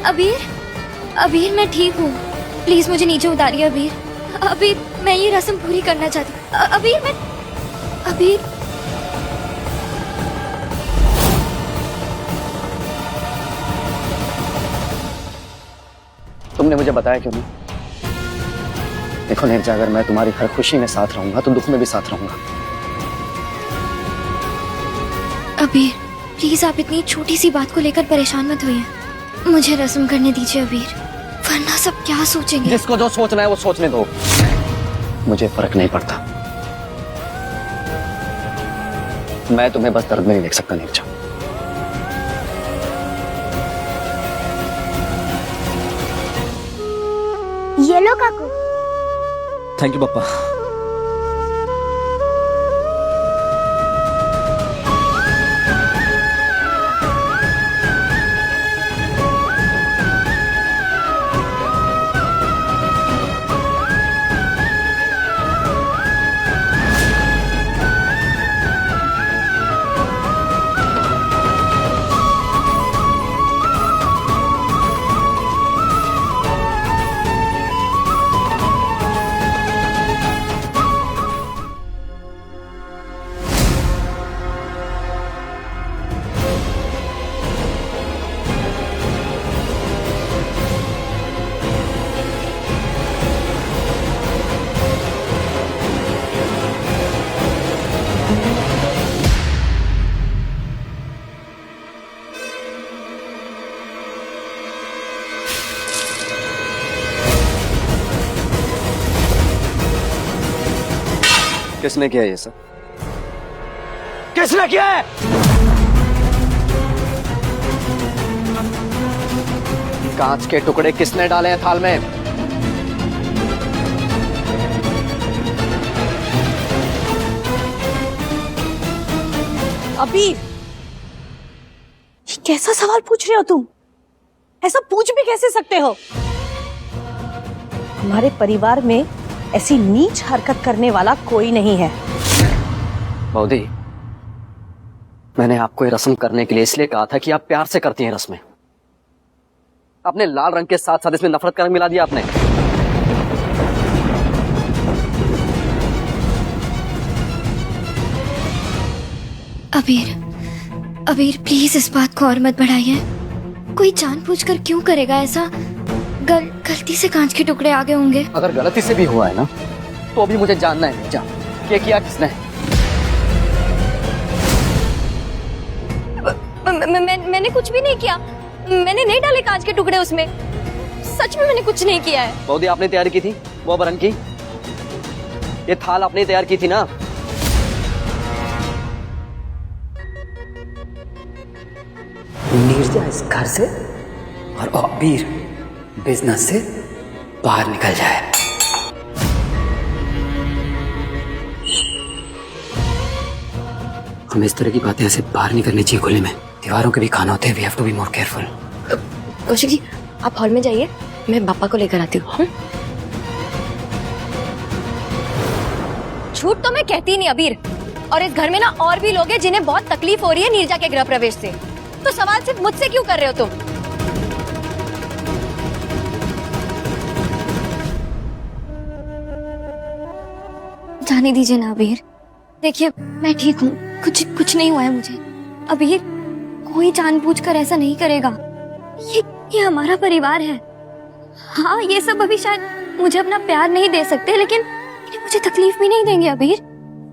अबीर, अबीर मैं ठीक हूँ, प्लीज मुझे नीचे उतारिए अबीर। अबीर मैं ये रस्म पूरी करना चाहती हूँ। अबीर मैं, अबीर तुमने मुझे बताया क्यों नहीं? देखो नीरजा, अगर मैं तुम्हारी हर खुशी में साथ रहूंगा तो दुख में भी साथ रहूंगा। अबीर प्लीज आप इतनी छोटी सी बात को लेकर परेशान मत होइए, मुझे रस्म करने दीजिए अबीर, वरना सब क्या सोचेंगे। जिसको जो सोचना है वो सोचने दो, मुझे फर्क नहीं पड़ता। मैं तुम्हें बस दर्द में नहीं देख सकता नीरजा। ये लो काकू। थैंक यू पप्पा। किसने किया ये सब? किसने किया है? कांच के टुकड़े किसने डाले हैं थाल में? अबीर, कैसा सवाल पूछ रहे हो तुम? ऐसा पूछ भी कैसे सकते हो? हमारे परिवार में ऐसी नीच हरकत करने वाला कोई नहीं है। बौदी, मैंने आपको ये रस्म करने के लिए इसलिए कहा था कि आप प्यार से करती हैं रस्में। आपने लाल रंग के साथ साथ इसमें नफरत का रंग मिला दिया आपने। अबीर, अबीर प्लीज इस बात को और मत बढ़ाइए, कोई जानबूझकर क्यों करेगा ऐसा? गलती से कांच के टुकड़े आ गए होंगे। अगर गलती से भी हुआ है ना, तो अभी मुझे जानना है नीरजा, ये किया किसने? मैंने कुछ भी नहीं किया, मैंने नहीं डाले कांच के टुकड़े उसमें, सच में मैंने कुछ नहीं किया है। बौदी, आपने तैयार की थी वो बरन की, ये थाल आपने तैयार की थी ना? नीरजा इस घर से और अबीर बिजनेस से बाहर निकल जाए। हमें इस तरह की बातें ऐसे बाहर नहीं करनी चाहिए खुले में, दीवारों के भी खाना होते हैं। We have to be more careful. Kaushik ji आप हॉल में जाइए, मैं पापा को लेकर आती हूँ। झूठ तो मैं कहती नहीं अबीर, और इस घर में ना और भी लोग हैं जिन्हें बहुत तकलीफ हो रही है नीरजा के गृह प्रवेश से, तो सवाल सिर्फ मुझसे क्यों कर रहे हो तुम? जाने दीजिए ना अबीर, देखिए मैं ठीक हूँ, कुछ नहीं हुआ है मुझे। अबीर कोई जानबूझकर ऐसा नहीं करेगा, ये हमारा परिवार है। हाँ ये सब अभी शायद मुझे अपना प्यार नहीं दे सकते, लेकिन मुझे तकलीफ भी नहीं देंगे अबीर,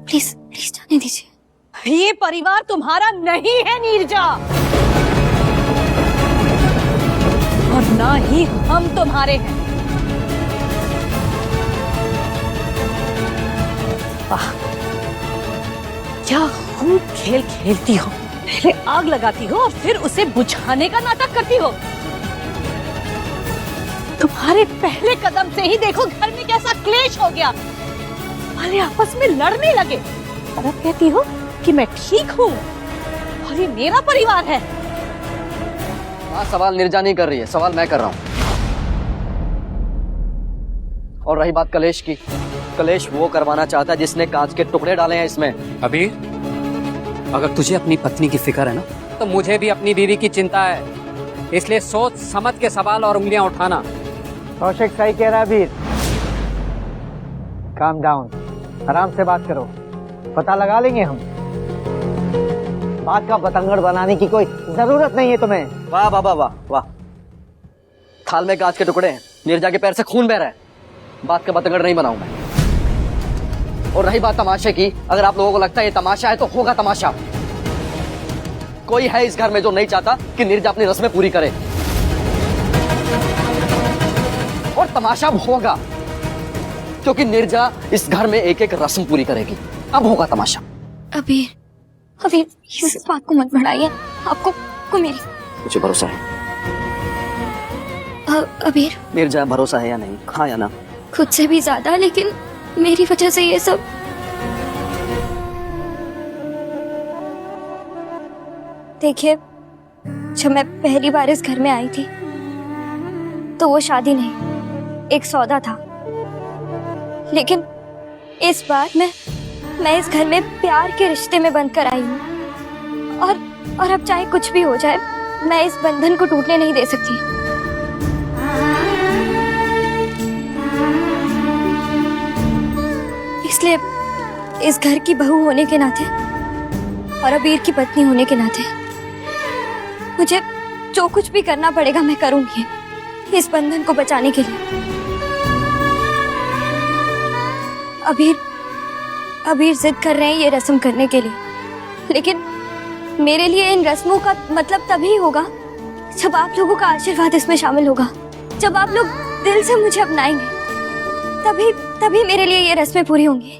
प्लीज प्लीज जाने दीजिए। ये परिवार तुम्हारा नहीं है नीरजा, और ना ही हम तुम्हारे हैं। वाह, क्या खूब खेल खेलती हो, पहले आग लगाती हो और फिर उसे बुझाने का नाटक करती हो। तुम्हारे पहले कदम से ही देखो घर में कैसा क्लेश हो गया, अरे आपस में लड़ने लगे, और अब कहती हो कि मैं ठीक हूँ और ये मेरा परिवार है। हाँ, सवाल नीरजा नहीं कर रही है, सवाल मैं कर रहा हूँ। और रही बात कलेश की, कलेश वो करवाना चाहता है जिसने कांच के टुकड़े डाले हैं इसमें। अबीर, अगर तुझे अपनी पत्नी की फिक्र है ना, तो मुझे भी अपनी बीवी की चिंता है। इसलिए सोच समझ के सवाल और उंगलियां उठाना। कौशिक सही कह रहा है वीर। काम डाउन, आराम से बात करो, पता लगा लेंगे हम। बात का बतंगड़ बनाने की कोई जरूरत नहीं है तुम्हें। वाह वाह वाह वाह वाह, थाल में कांच के टुकड़े हैं, नीरजा के पैर से खून बह रहा है, बात का बतंगड़ नहीं बनाऊं मैं। और रही बात तमाशे की, अगर आप लोगों को लगता है ये तमाशा है तो होगा तमाशा। कोई है इस घर में जो नहीं चाहता कि नीरजा अपनी रस्में पूरी करे, और तमाशा अब होगा क्योंकि नीरजा इस घर में एक एक रस्म पूरी करेगी। अब होगा तमाशा। अबीर, अबीर इस बात को मत बढ़ाइए, आपको को मेरी मुझे भरोसा है। अबीर, नीरजा भरोसा है या नहीं? हाँ या ना? खुद से भी ज्यादा, लेकिन मेरी वजह से ये सब। देखिए, जब मैं पहली बार इस घर में आई थी तो वो शादी नहीं, एक सौदा था। लेकिन इस बार मैं इस घर में प्यार के रिश्ते में बंधकर आई हूँ, और अब चाहे कुछ भी हो जाए, मैं इस बंधन को टूटने नहीं दे सकती। इसलिए इस घर की बहू होने के नाते और अबीर की पत्नी होने के नाते मुझे जो कुछ भी करना पड़ेगा मैं करूंगी इस बंधन को बचाने के लिए। अबीर जिद कर रहे हैं ये रस्म करने के लिए, लेकिन मेरे लिए इन रस्मों का मतलब तभी होगा जब आप लोगों का आशीर्वाद इसमें शामिल होगा, जब आप लोग दिल से मुझे अपनाएंगे, तभी मेरे लिए ये रस्में पूरी होंगी।